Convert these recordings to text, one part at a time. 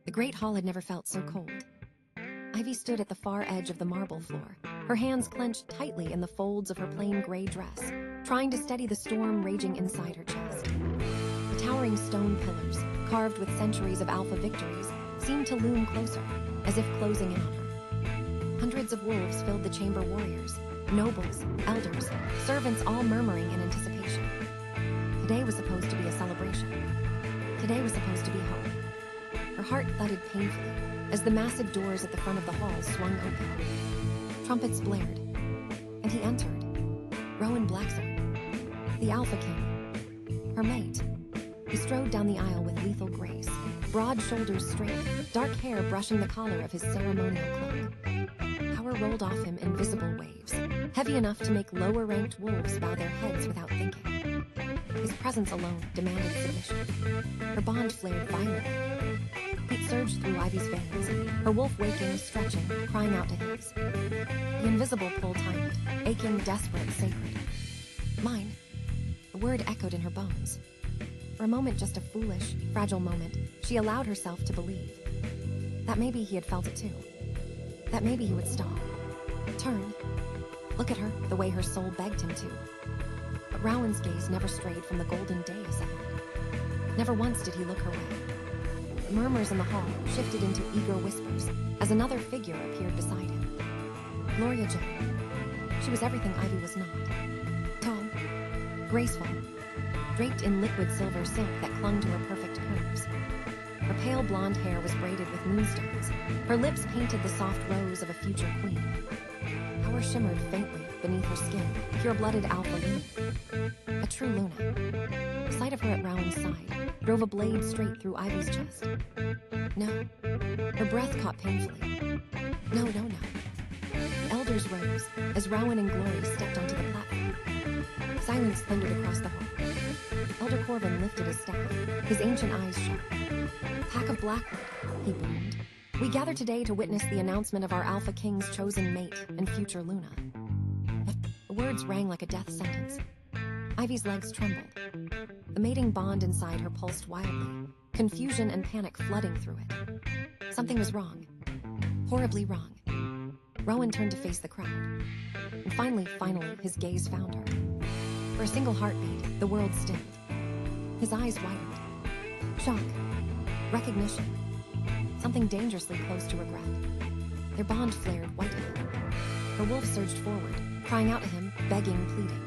The great hall had never felt so cold. Ivy stood at the far edge of the marble floor, her hands clenched tightly in the folds of her plain gray dress, trying to steady the storm raging inside her chest. The towering stone pillars, carved with centuries of Alpha victories, seemed to loom closer, as if closing in on her. Hundreds of wolves filled the chamber warriors, nobles, elders, servants all murmuring in anticipation. Today was supposed to be a celebration. Today was supposed to be hope. Her heart thudded painfully as the massive doors at the front of the hall swung open. Trumpets blared, and he entered. Rowan Blackthorn, the Alpha King, her mate. He strode down the aisle with lethal grace, broad shoulders straight, dark hair brushing the collar of his ceremonial cloak. Power rolled off him in visible waves, heavy enough to make lower-ranked wolves bow their heads without thinking. His presence alone demanded submission. Her bond flared violently. Heat surged through Ivy's veins, her wolf waking, stretching, crying out to his. The invisible pull tightened, aching, desperate, sacred. Mine. The word echoed in her bones. For a moment, just a foolish, fragile moment, she allowed herself to believe. That maybe he had felt it too. That maybe he would stop. Turn. Look at her, the way her soul begged him to. But Rowan's gaze never strayed from the golden days ahead. Never once did he look her way. The murmurs in the hall shifted into eager whispers as another figure appeared beside him. Gloria J. She was everything Ivy was not. Tall, graceful, draped in liquid silver silk that clung to her perfect curves. Her pale blonde hair was braided with moonstones. Her lips painted the soft rose of a future queen. Power shimmered faintly beneath her skin, pure-blooded Alpha Luna. A true Luna. The sight of her at Rowan's side drove a blade straight through Ivy's chest. No. Her breath caught painfully. No. The elders rose as Rowan and Glory stepped onto the platform. Silence thundered across the hall. Elder Corvin lifted his staff, his ancient eyes sharp. Pack of Blackwood, he boomed. We gather today to witness the announcement of our Alpha King's chosen mate and future Luna. The words rang like a death sentence. Ivy's legs trembled. The mating bond inside her pulsed wildly, confusion and panic flooding through it. Something was wrong. Horribly wrong. Rowan turned to face the crowd. And finally, his gaze found her. For a single heartbeat, the world stilled. His eyes widened. Shock. Recognition. Something dangerously close to regret. Their bond flared white-hot. Her wolf surged forward, crying out to him, begging, pleading.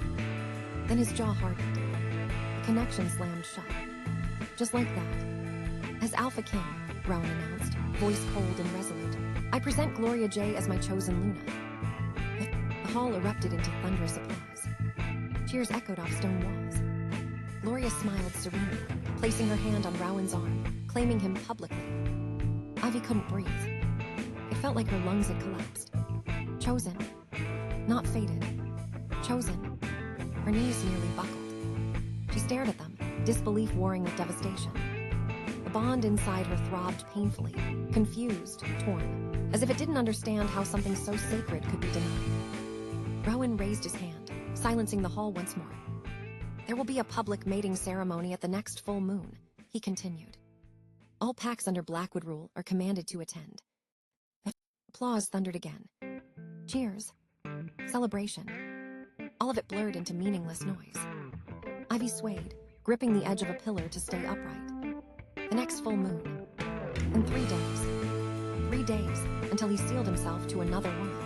Then his jaw hardened. The connection slammed shut. Just like that. As Alpha King, Rowan announced, voice cold and resolute, I present Gloria J as my chosen Luna. The hall erupted into thunderous applause. Cheers echoed off stone walls. Gloria smiled serenely, placing her hand on Rowan's arm, claiming him publicly. Ivy couldn't breathe. It felt like her lungs had collapsed. Chosen. Not fated. Chosen. Her knees nearly buckled. She stared at them, disbelief warring with devastation. The bond inside her throbbed painfully, confused, torn, as if it didn't understand how something so sacred could be denied. Rowan raised his hand, silencing the hall once more. There will be a public mating ceremony at the next full moon, he continued. All packs under Blackwood rule are commanded to attend. Applause thundered again. Cheers. Celebration. All of it blurred into meaningless noise. Ivy swayed, gripping the edge of a pillar to stay upright. The next full moon. In 3 days. 3 days until he sealed himself to another woman.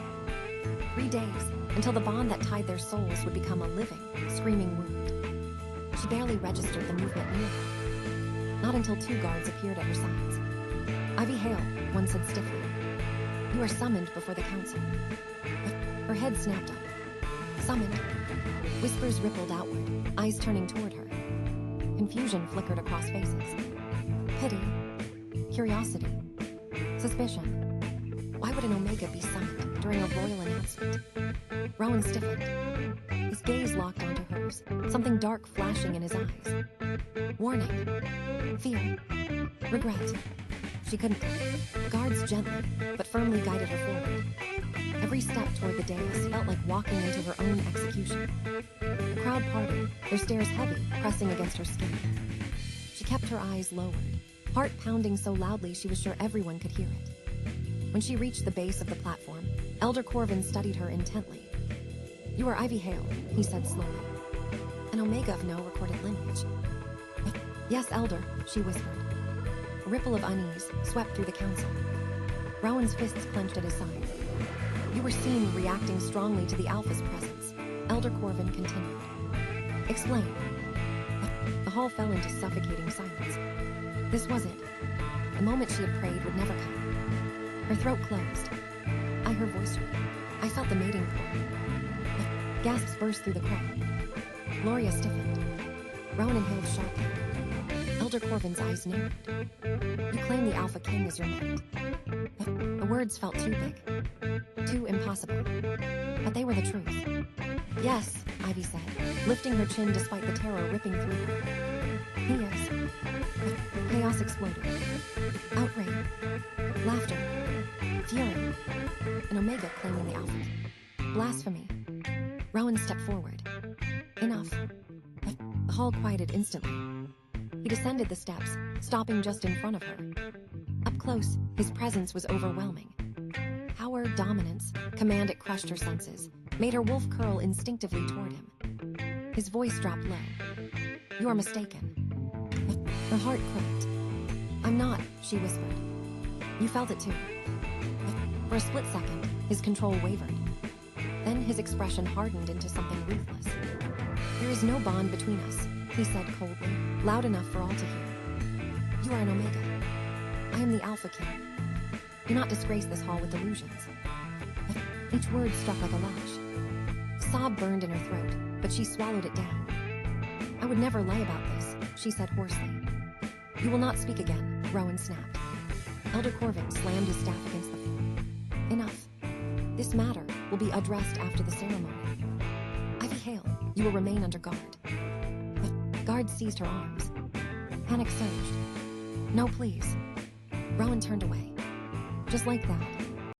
3 days until the bond that tied their souls would become a living, screaming wound. She barely registered the movement near her. Not until 2 guards appeared at her sides. Ivy Hale, one said stiffly. You are summoned before the council. Her head snapped up. Summoned. Whispers rippled outward, eyes turning toward her. Confusion flickered across faces. Pity. Curiosity. Suspicion. Why would an Omega be summoned during a royal announcement? Rowan stiffened. His gaze locked onto hers, something dark flashing in his eyes. Warning. Fear. Regret. She couldn't. The guards gently, but firmly guided her forward. Every step toward the dais felt like walking into her own execution. The crowd parted, their stares heavy, pressing against her skin. She kept her eyes lowered, heart pounding so loudly she was sure everyone could hear it. When she reached the base of the platform, Elder Corvin studied her intently. "You are Ivy Hale," he said slowly. "An Omega of no recorded lineage." "Yes, Elder," she whispered. A ripple of unease swept through the council. Rowan's fists clenched at his sides. "You were seen reacting strongly to the Alpha's presence," Elder Corvin continued. "Explain." The hall fell into suffocating silence. This was it. The moment she had prayed would never come. Her throat closed. I heard voice. I felt the mating pool. Gasps burst through the crowd. Gloria stiffened. Rowan inhaled sharply. Elder Corvin's eyes narrowed. "You claim the Alpha King is your mate." The words felt too big, too impossible, but they were the truth. "Yes," Ivy said, lifting her chin despite the terror ripping through her. "He is." Chaos exploded. Outrage, laughter, fury. An Omega claiming the Alpha. Blasphemy. Rowan stepped forward. "Enough." The hall quieted instantly. He descended the steps, stopping just in front of her. Up close, his presence was overwhelming. Power, dominance, command. It crushed her senses, made her wolf curl instinctively toward him. His voice dropped low. "You are mistaken." Her heart clicked. "I'm not," she whispered. "You felt it too." For a split second, his control wavered. Then his expression hardened into something ruthless. "There is no bond between us," he said coldly, loud enough for all to hear. "You are an Omega. I am the Alpha King. Do not disgrace this hall with delusions." Each word struck like a lash. A sob burned in her throat, but she swallowed it down. "I would never lie about this," she said hoarsely. "You will not speak again," Rowan snapped. Elder Corvin slammed his staff against the floor. "Enough. This matter will be addressed after the ceremony. Ivy Hale, you will remain under guard." The guard seized her arms. Panic surged. "No, please." Rowan turned away. Just like that,